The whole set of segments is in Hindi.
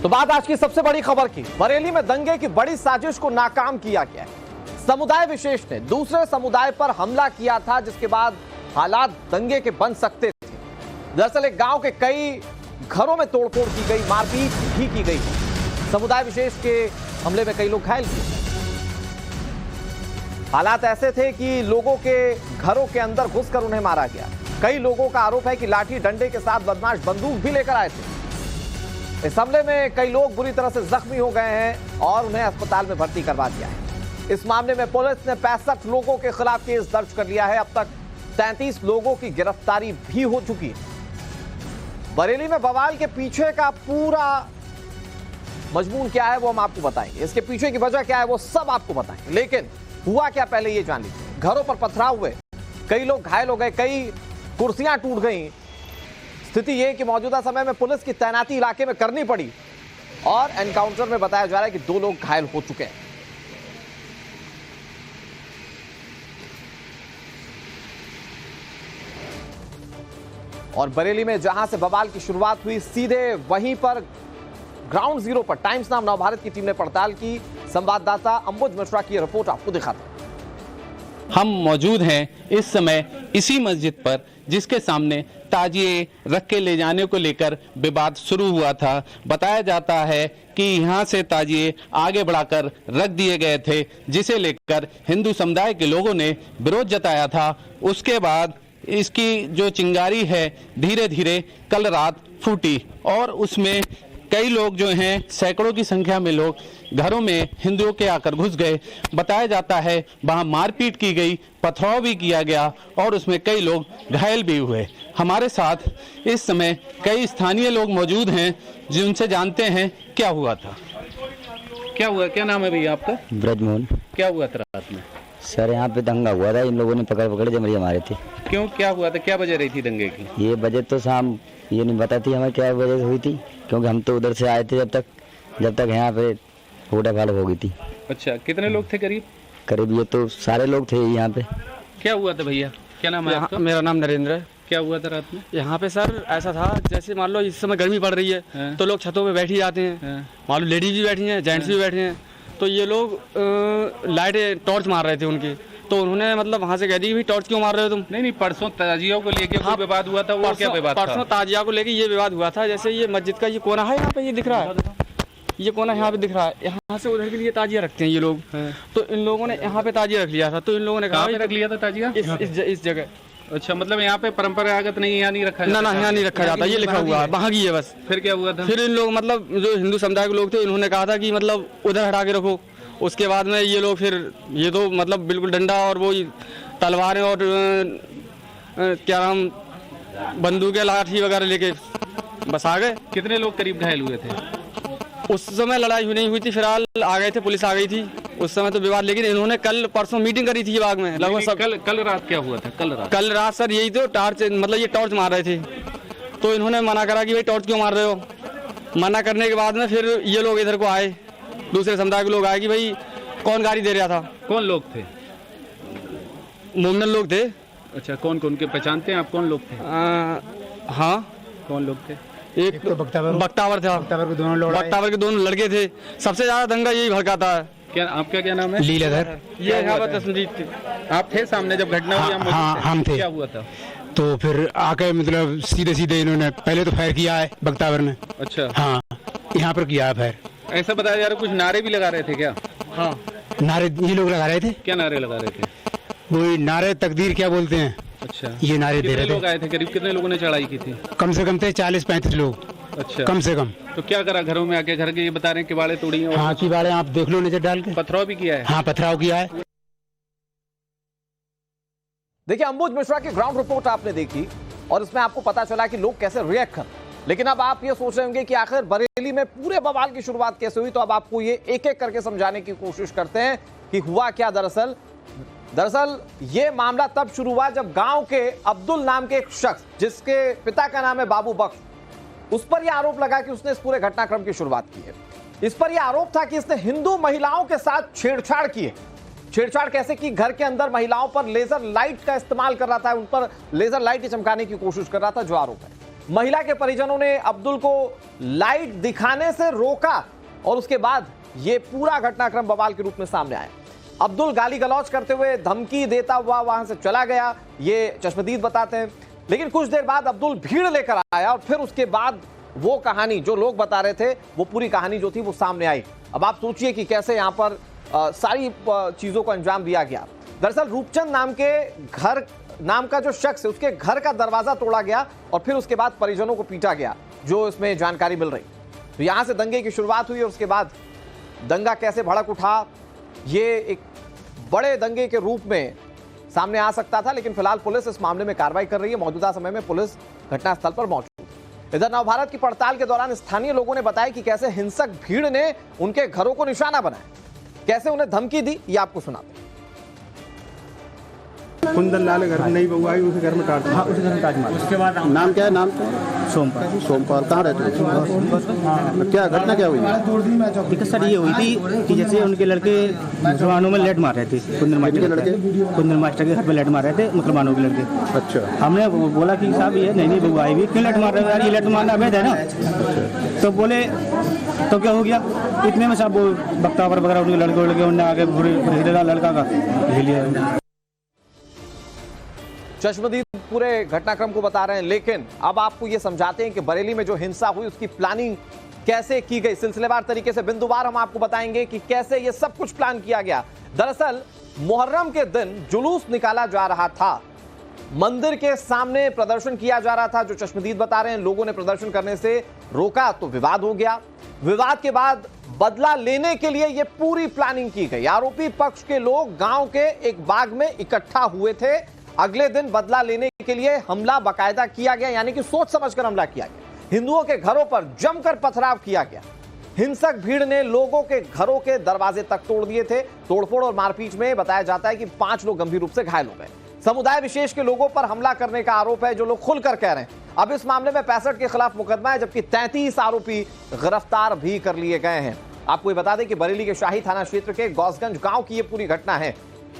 तो बात आज की सबसे बड़ी खबर की। बरेली में दंगे की बड़ी साजिश को नाकाम किया गया है। समुदाय विशेष ने दूसरे समुदाय पर हमला किया था, जिसके बाद हालात दंगे के बन सकते थे। दरअसल एक गांव के कई घरों में तोड़फोड़ की गई, मारपीट भी की गई। समुदाय विशेष के हमले में कई लोग घायल हुए। हालात ऐसे थे कि लोगों के घरों के अंदर घुसकर उन्हें मारा गया। कई लोगों का आरोप है कि लाठी डंडे के साथ बदमाश बंदूक भी लेकर आए थे। इस हमले में कई लोग बुरी तरह से जख्मी हो गए हैं और उन्हें अस्पताल में भर्ती करवा दिया है। इस मामले में पुलिस ने 65 लोगों के खिलाफ केस दर्ज कर लिया है। अब तक 33 लोगों की गिरफ्तारी भी हो चुकी है। बरेली में बवाल के पीछे का पूरा मजमून क्या है वो हम आपको बताएंगे। इसके पीछे की वजह क्या है वो सब आपको बताएंगे, लेकिन हुआ क्या पहले ये जान लीजिए। घरों पर पथराव हुए, कई लोग घायल हो गए, कई कुर्सियां टूट गई। स्थिति यह कि मौजूदा समय में पुलिस की तैनाती इलाके में करनी पड़ी और एनकाउंटर में बताया जा रहा है कि 2 लोग घायल हो चुके हैं। और बरेली में जहां से बवाल की शुरुआत हुई, सीधे वहीं पर ग्राउंड जीरो पर टाइम्स नाउ नवभारत की टीम ने पड़ताल की। संवाददाता अंबुज मिश्रा की रिपोर्ट आपको दिखाते हैं। हम मौजूद हैं इस समय इसी मस्जिद पर जिसके सामने ताजिए रख के ले जाने को लेकर विवाद शुरू हुआ था। बताया जाता है कि यहाँ से ताजिए आगे बढ़ाकर रख दिए गए थे, जिसे लेकर हिंदू समुदाय के लोगों ने विरोध जताया था। उसके बाद इसकी जो चिंगारी है धीरे धीरे कल रात फूटी और उसमें कई लोग जो हैं, सैकड़ों की संख्या में लोग घरों में हिंदुओं के आकर घुस गए। बताया जाता है वहां मारपीट की गई, पथराव भी किया गया और उसमें कई लोग घायल भी हुए। हमारे साथ इस समय कई स्थानीय लोग मौजूद हैं जिनसे जानते हैं क्या हुआ था। क्या हुआ, क्या नाम है भैया आपका? ब्रजमोहन। क्या हुआ था रात में? सर यहाँ पे दंगा हुआ था, इन लोगों ने पकड़ जमरिया मारे थे। क्यों, क्या हुआ था, क्या वजह रही थी दंगे की? ये वजह तो शाम ये नहीं बताती हमें क्या वजह हुई थी, क्योंकि हम तो उधर से आए थे जब तक यहाँ पे फूटा फाड़ हो गई थी। अच्छा, कितने लोग थे करीब? ये तो सारे लोग थे यहाँ पे। क्या हुआ था भैया, क्या नाम है आपका? मेरा नाम नरेंद्र है। क्या हुआ था रात में? यहाँ पे सर ऐसा था, जैसे मान लो इस समय गर्मी पड़ रही है तो लोग छतों पे बैठ ही जाते हैं। मान लो लेडीज भी बैठी हैं, जेंट्स भी बैठे हैं, तो ये लोग लाइट टॉर्च मार रहे थे उनकी, तो उन्होंने मतलब वहाँ से कह दी कि टॉर्च क्यों मार रहे हो तुम? नहीं, परसों ताजिया को लेके कोई विवाद हुआ था, वो क्या विवाद था? परसों ताजिया को लेके ये विवाद हुआ था। जैसे ये मस्जिद का ये कोना है, यहाँ पे ये दिख रहा है, ये कोना यहाँ पे दिख रहा है, यहाँ से उधर के लिए ताजिया रखते हैं ये लोग। तो इन लोगों ने यहाँ पे ताजिया रख लिया था, तो इन लोगों ने कहा रख लिया था ताजिया इस जगह। अच्छा, मतलब यहाँ पे परंपरागत नहीं, यहाँ नहीं रखा? ना, यहाँ नहीं रखा जाता, ये लिखा हुआ है, वहाँ की है बस। फिर क्या हुआ था? फिर इन लोग मतलब जो हिंदू समुदाय के लोग थे, इन्होंने कहा था कि मतलब उधर हटा के रखो। उसके बाद में ये लोग फिर ये तो मतलब बिल्कुल डंडा और वो तलवारें और क्या नाम बंदूकें लाठी वगैरह लेके बस आ गए। कितने लोग करीब घायल हुए थे? उस समय लड़ाई नहीं हुई थी, फिलहाल आ गए थे, पुलिस आ गई थी उस समय तो विवाद। लेकिन इन्होंने कल परसों मीटिंग करी थी बाग में लगभग सब। कल रात क्या हुआ था? कल रात सर यही तो टॉर्च, मतलब ये टॉर्च मार रहे थे, तो इन्होंने मना करा कि भाई टॉर्च क्यों मार रहे हो। मना करने के बाद में फिर ये लोग इधर को आए, दूसरे समुदाय के लोग आए कि भाई कौन गाड़ी दे रहा था। कौन लोग थे? मोमडन लोग थे। अच्छा, कौन कौन के पहचानते हैं आप, कौन लोग थे? हाँ, कौन लोग थे? एक तो बख्तावर था, बख्तावर के दोनों लड़के थे। सबसे ज्यादा दंगा यही भड़काता है। क्या आपका क्या नाम है? लीलाधर। ये यहाँ पर तस्वीर थी, आप थे सामने जब घटना हुई? हाँ, हम थे। क्या हुआ था? तो फिर आके मतलब सीधे इन्होंने पहले तो फायर किया है बख्तावर ने। अच्छा, हाँ, यहाँ पर किया है फायर। ऐसा बताया जा रहा है कुछ नारे भी लगा रहे थे क्या? हाँ, नारे ये लोग लगा रहे थे। क्या नारे लगा रहे थे? वही नारे तकदीर क्या बोलते हैं। अच्छा, ये नारे दे रहे थे। लोग आए थे करीब, कितने लोगों ने चढ़ाई की थी? कम से कम थे 40-35 लोग। अच्छा, कम से कम। तो क्या करा घरों में आके? घर के ये बता रहे हैं किवाड़े तोड़ी हैं? हाँ, किवाड़े आप देख लो नजर डाल के। पथराव भी किया है? हाँ, पथराव किया है। देखिए, अंबुज मिश्रा की ग्राउंड रिपोर्ट आपने देखी और इसमें आपको पता चला कि लोग कैसे रिएक्ट कर। लेकिन अब आप ये सोच रहे होंगे कि आखिर बरेली में पूरे बवाल की शुरुआत कैसे हुई, तो अब आपको ये एक एक करके समझाने की कोशिश करते हैं कि हुआ क्या। दरअसल ये मामला तब शुरू हुआ जब गांव के अब्दुल नाम के एक शख्स, जिसके पिता का नाम है बाबू बख्श, उस पर यह आरोप लगा कि उसने इस पूरे घटनाक्रम की शुरुआत की है। इस पर यह आरोप था कि इसने हिंदू महिलाओं के साथ छेड़छाड़ की है। छेड़छाड़ कैसे की? घर के अंदर महिलाओं पर लेजर लाइट का इस्तेमाल कर रहा था, उन पर लेजर लाइट चमकाने की कोशिश कर रहा था, जो आरोप है। महिला के परिजनों ने अब्दुल को लाइट दिखाने से रोका और उसके बाद यह पूरा घटनाक्रम बवाल के रूप में सामने आया। अब्दुल गाली गलौज करते हुए, धमकी देता हुआ वहां से चला गया, ये चश्मदीद बताते हैं। लेकिन कुछ देर बाद अब्दुल भीड़ लेकर आया और फिर उसके बाद वो कहानी जो लोग बता रहे थे, वो पूरी कहानी जो थी वो सामने आई। अब आप सोचिए कि कैसे यहां पर सारी चीजों को अंजाम दिया गया। दरअसल रूपचंद नाम का जो शख्स है, उसके घर का दरवाजा तोड़ा गया और फिर उसके बाद परिजनों को पीटा गया, जो इसमें जानकारी मिल रही। तो यहां से दंगे की शुरुआत हुई और उसके बाद दंगा कैसे भड़क उठा, ये एक बड़े दंगे के रूप में सामने आ सकता था। लेकिन फिलहाल पुलिस इस मामले में कार्रवाई कर रही है। मौजूदा समय में पुलिस घटनास्थल पर मौजूद है। इधर नवभारत की पड़ताल के दौरान स्थानीय लोगों ने बताया कि कैसे हिंसक भीड़ ने उनके घरों को निशाना बनाया, कैसे उन्हें धमकी दी, ये आपको सुनाते हैं। कुंदन लाल घर में नई बहू आई, उसे घर में काट दिया। हाँ, उसे घर में काट मारा। उसके बाद नाम क्या है? नाम सोमपाल। सोमपाल। कहाँ रहते हो? क्या घटना क्या हुई? दिक्कत सर ये हुई थी कि जैसे उनके लड़के मुसलमानों में लेट मार रहे थे। कुंदन मास्टर के घर पे लेट मार रहे थे मुसलमानों के लड़के। अच्छा। हमने बोला कि साहब ये नई बहू आई हुई, क्यों लेट मार रहे हो यार, ये लेट मारना अवैध है ना। तो बोले तो क्या हो गया, इतने में साहब वो बख्तावर वगैरह उनके लड़के उन्होंने आगे लड़का का ले लिया। चश्मदीद पूरे घटनाक्रम को बता रहे हैं, लेकिन अब आपको यह समझाते हैं कि बरेली में जो हिंसा हुई उसकी प्लानिंग कैसे की गई। सिलसिलेवार तरीके से बिंदुवार हम आपको बताएंगे कि कैसे यह सब कुछ प्लान किया गया। दरअसल मुहर्रम के दिन जुलूस निकाला जा रहा था, मंदिर के सामने प्रदर्शन किया जा रहा था, जो चश्मदीद बता रहे हैं। लोगों ने प्रदर्शन करने से रोका तो विवाद हो गया। विवाद के बाद बदला लेने के लिए यह पूरी प्लानिंग की गई। आरोपी पक्ष के लोग गांव के एक बाग में इकट्ठा हुए थे। अगले दिन बदला लेने के लिए हमला बाकायदा किया गया, यानी कि सोच समझकर हमला किया गया। हिंदुओं के घरों पर जमकर पथराव किया गया। हिंसक भीड़ ने लोगों के घरों के दरवाजे तक तोड़ दिए थे। तोड़फोड़ और मारपीट में बताया जाता है कि 5 लोग गंभीर रूप से घायल हो गए। समुदाय विशेष के लोगों पर हमला करने का आरोप है, जो लोग खुलकर कह रहे हैं। अब इस मामले में 65 के खिलाफ मुकदमा है, जबकि 33 आरोपी गिरफ्तार भी कर लिए गए हैं। आपको ये बता दें कि बरेली के शाही थाना क्षेत्र के गौसगंज गांव की यह पूरी घटना है।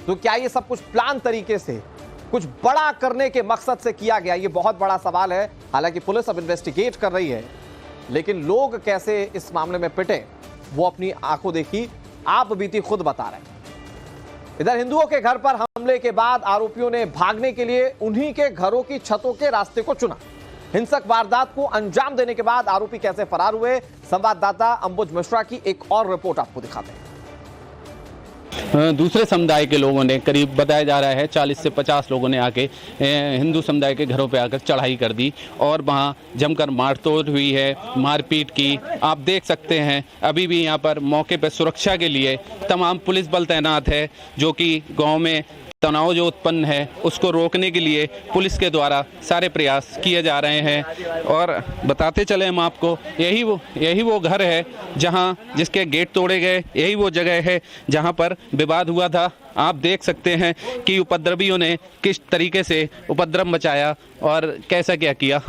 तो क्या ये सब कुछ प्लान तरीके से कुछ बड़ा करने के मकसद से किया गया, ये बहुत बड़ा सवाल है। हालांकि पुलिस अब इन्वेस्टिगेट कर रही है, लेकिन लोग कैसे इस मामले में पिटे वो अपनी आंखों देखी आप बीती खुद बता रहे हैं। इधर हिंदुओं के घर पर हमले के बाद आरोपियों ने भागने के लिए उन्हीं के घरों की छतों के रास्ते को चुना। हिंसक वारदात को अंजाम देने के बाद आरोपी कैसे फरार हुए, संवाददाता अंबुज मिश्रा की एक और रिपोर्ट आपको दिखाते हैं। दूसरे समुदाय के लोगों ने, करीब बताया जा रहा है 40 से 50 लोगों ने आके हिंदू समुदाय के घरों पे आकर चढ़ाई कर दी और वहां जमकर मारतोड़ हुई है, मारपीट की। आप देख सकते हैं अभी भी यहां पर मौके पर सुरक्षा के लिए तमाम पुलिस बल तैनात है, जो कि गांव में तनाव जो उत्पन्न है उसको रोकने के लिए पुलिस के द्वारा सारे प्रयास किए जा रहे हैं। और बताते चले हम आपको, यही वो घर है जिसके गेट तोड़े गए, यही वो जगह है जहां पर विवाद हुआ था। आप देख सकते हैं कि उपद्रवियों ने किस तरीके से उपद्रव मचाया और कैसा क्या किया।